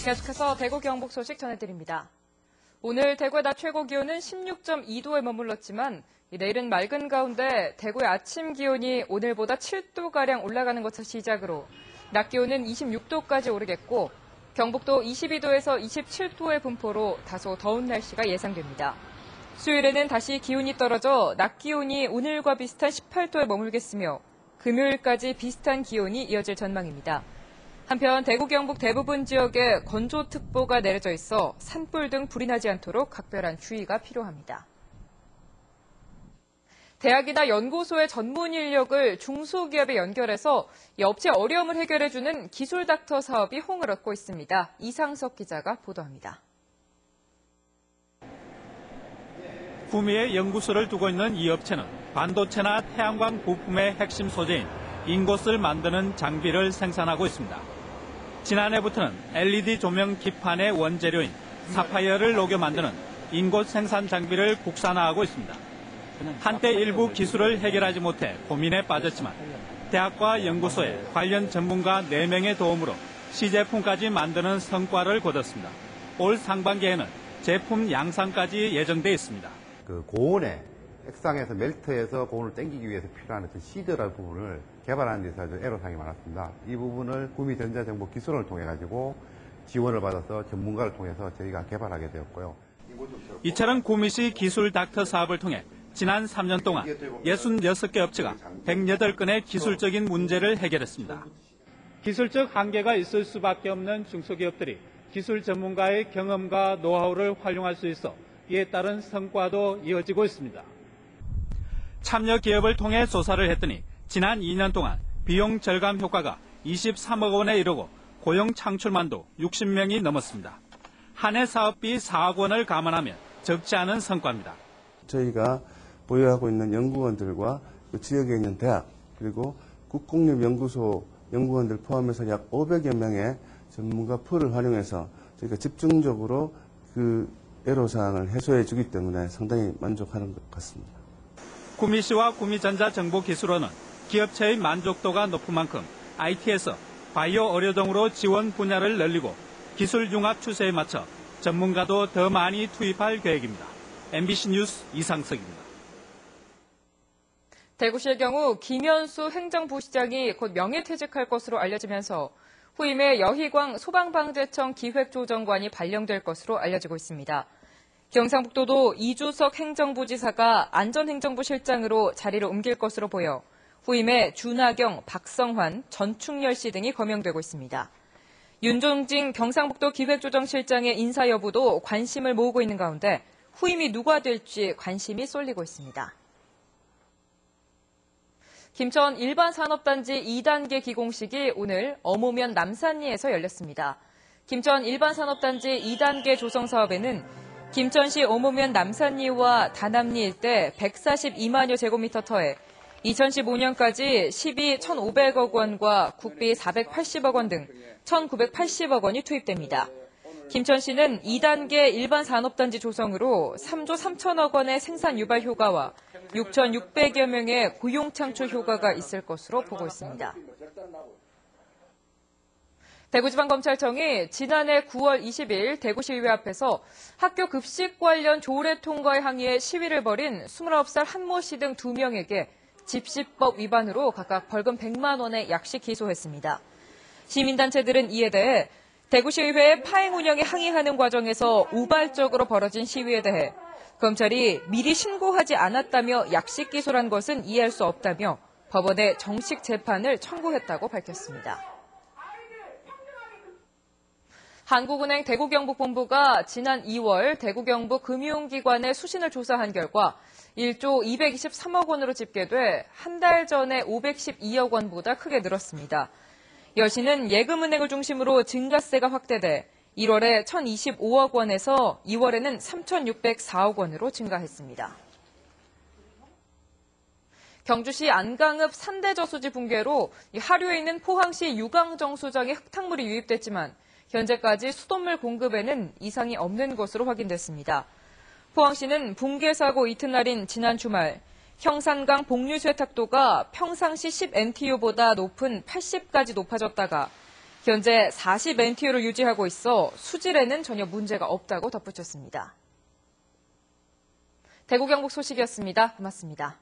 계속해서 대구 경북 소식 전해드립니다. 오늘 대구의 낮 최고 기온은 16.2도에 머물렀지만 내일은 맑은 가운데 대구의 아침 기온이 오늘보다 7도가량 올라가는 것을 시작으로 낮 기온은 26도까지 오르겠고 경북도 22도에서 27도의 분포로 다소 더운 날씨가 예상됩니다. 수요일에는 다시 기온이 떨어져 낮 기온이 오늘과 비슷한 18도에 머물겠으며 금요일까지 비슷한 기온이 이어질 전망입니다. 한편 대구 경북 대부분 지역에 건조특보가 내려져 있어 산불 등 불이 나지 않도록 각별한 주의가 필요합니다. 대학이나 연구소의 전문 인력을 중소기업에 연결해서 업체 어려움을 해결해주는 기술닥터 사업이 호응을 얻고 있습니다. 이상석 기자가 보도합니다. 구미에 연구소를 두고 있는 이 업체는 반도체나 태양광 부품의 핵심 소재인 인곳을 만드는 장비를 생산하고 있습니다. 지난해부터는 LED 조명 기판의 원재료인 사파이어를 녹여 만드는 인곳 생산 장비를 국산화하고 있습니다. 한때 일부 기술을 해결하지 못해 고민에 빠졌지만 대학과 연구소의 관련 전문가 4명의 도움으로 시제품까지 만드는 성과를 거뒀습니다. 올 상반기에는 제품 양산까지 예정돼 있습니다. 고온에 액상에서 멜트해서 고온을 땡기기 위해서 필요한 어떤 시드라는 부분을 개발하는 데서 아주 애로사항이 많았습니다. 이 부분을 구미전자정보기술원을 통해 가지고 지원을 받아서 전문가를 통해서 저희가 개발하게 되었고요. 이처럼 구미시 기술 닥터 사업을 통해 지난 3년 동안 66개 업체가 108건의 기술적인 문제를 해결했습니다. 기술적 한계가 있을 수밖에 없는 중소기업들이 기술 전문가의 경험과 노하우를 활용할 수 있어 이에 따른 성과도 이어지고 있습니다. 참여 기업을 통해 조사를 했더니 지난 2년 동안 비용 절감 효과가 23억 원에 이르고 고용 창출만도 60명이 넘었습니다. 한 해 사업비 4억 원을 감안하면 적지 않은 성과입니다. 저희가 보유하고 있는 연구원들과 그 지역에 있는 대학 그리고 국공립연구소 연구원들 포함해서 약 500여 명의 전문가 풀을 활용해서 저희가 집중적으로 그 애로사항을 해소해 주기 때문에 상당히 만족하는 것 같습니다. 구미시와 구미전자정보기술원은 기업체의 만족도가 높은 만큼 IT에서 바이오 의료종으로 지원 분야를 늘리고 기술 융합 추세에 맞춰 전문가도 더 많이 투입할 계획입니다. MBC 뉴스 이상석입니다. 대구시의 경우 김현수 행정부시장이 곧 명예퇴직할 것으로 알려지면서 후임에 여희광 소방방재청 기획조정관이 발령될 것으로 알려지고 있습니다. 경상북도도 이주석 행정부지사가 안전행정부실장으로 자리를 옮길 것으로 보여 후임에 준하경, 박성환, 전충열 씨 등이 거명되고 있습니다. 윤종진 경상북도 기획조정실장의 인사 여부도 관심을 모으고 있는 가운데 후임이 누가 될지 관심이 쏠리고 있습니다. 김천 일반산업단지 2단계 기공식이 오늘 어모면 남산리에서 열렸습니다. 김천 일반산업단지 2단계 조성 사업에는 김천시 어모면 남산리와 다남리 일대 142만여 제곱미터 터에 2015년까지 시비 1,500억 원과 국비 480억 원 등 1,980억 원이 투입됩니다. 김천시는 2단계 일반산업단지 조성으로 3조 3천억 원의 생산 유발 효과와 6,600여 명의 고용 창출 효과가 있을 것으로 보고 있습니다. 대구지방검찰청이 지난해 9월 20일 대구시의회 앞에서 학교 급식 관련 조례 통과에 항의해 시위를 벌인 29살 한모 씨 등 2명에게 집시법 위반으로 각각 벌금 100만 원의 약식 기소했습니다. 시민단체들은 이에 대해 대구시의회의 파행 운영에 항의하는 과정에서 우발적으로 벌어진 시위에 대해 검찰이 미리 신고하지 않았다며 약식 기소란 것은 이해할 수 없다며 법원에 정식 재판을 청구했다고 밝혔습니다. 한국은행 대구경북본부가 지난 2월 대구경북 금융기관의 수신을 조사한 결과 1조 223억 원으로 집계돼 한 달 전에 512억 원보다 크게 늘었습니다. 여신은 예금은행을 중심으로 증가세가 확대돼 1월에 1,025억 원에서 2월에는 3,604억 원으로 증가했습니다. 경주시 안강읍 산대저수지 붕괴로 하류에 있는 포항시 유강정수장에 흙탕물이 유입됐지만 현재까지 수돗물 공급에는 이상이 없는 것으로 확인됐습니다. 포항시는 붕괴 사고 이튿날인 지난 주말 형산강 복류 쇠탁도가 평상시 10NTU보다 높은 80까지 높아졌다가 현재 40 NTU를 유지하고 있어 수질에는 전혀 문제가 없다고 덧붙였습니다. 대구 경북 소식이었습니다. 고맙습니다.